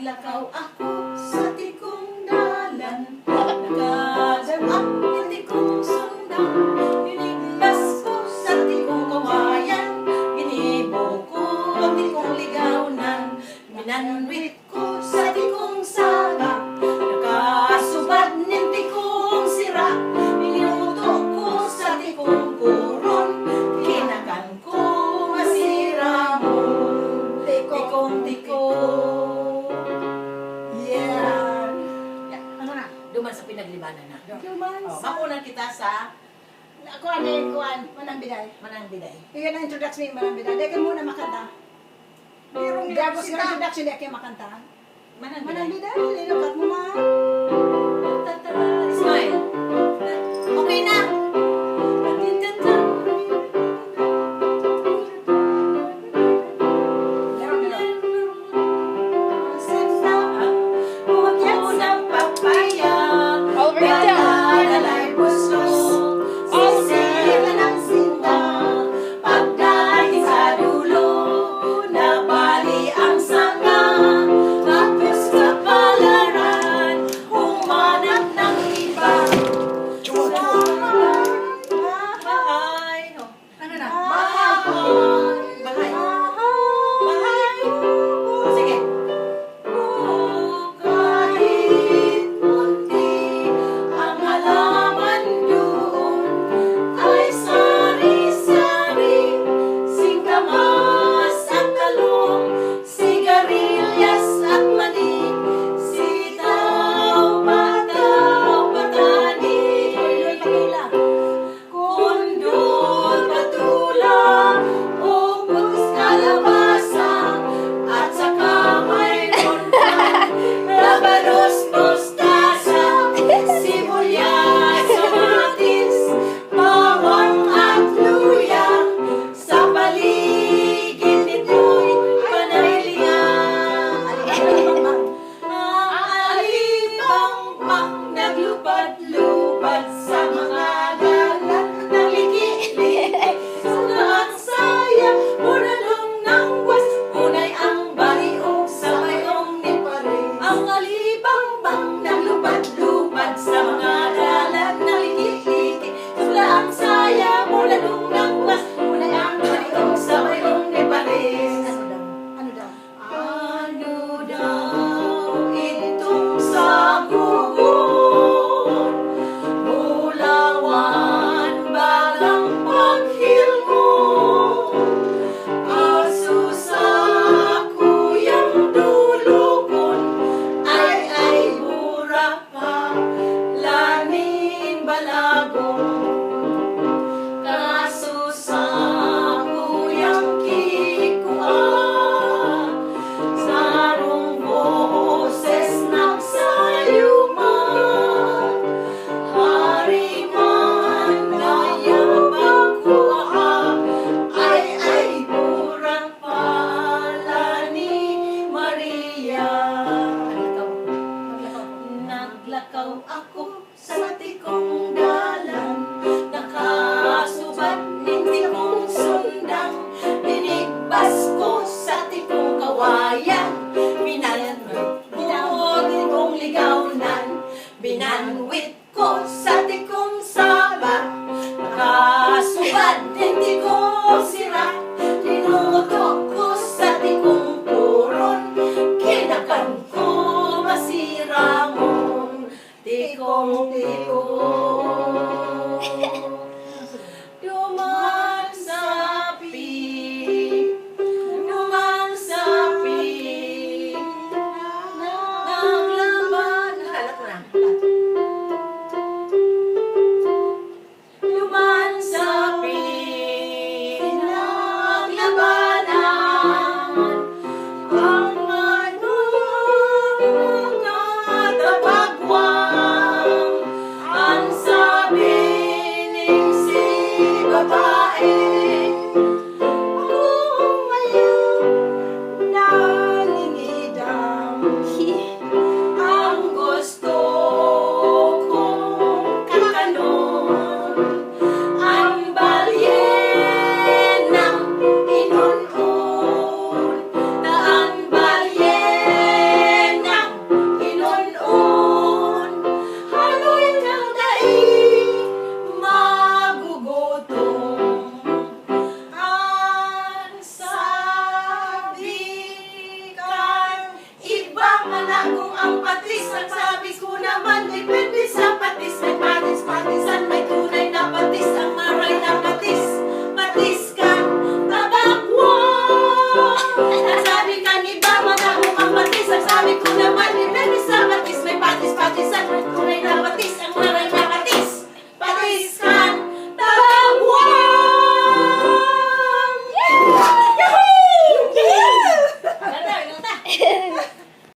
Naglakaw ako sa tikong dalan, nakadawat hindi kong sundan. Iniglas ko sa tikong kawayan, ginibo ko ang tikong ligawanan. Minanwit ko sa tikong sala, nakasubad ng tikong sira. Minuto ko sa tikong kuron, kinakan ko masira mo. Tikong-tikong. Yeah. Ano na? Duman sa pinaglibanan na. Duman Oh, sa... makunan kita sa Kuan din, kuan. Manang biday. Manang Biday. Iyan ang introduction ni Manang biday. Dahil muna makanta. Merong Gagos sila. ka introduction, di kayo makanta. Manang Manang Biday. biday, linukat mo ma.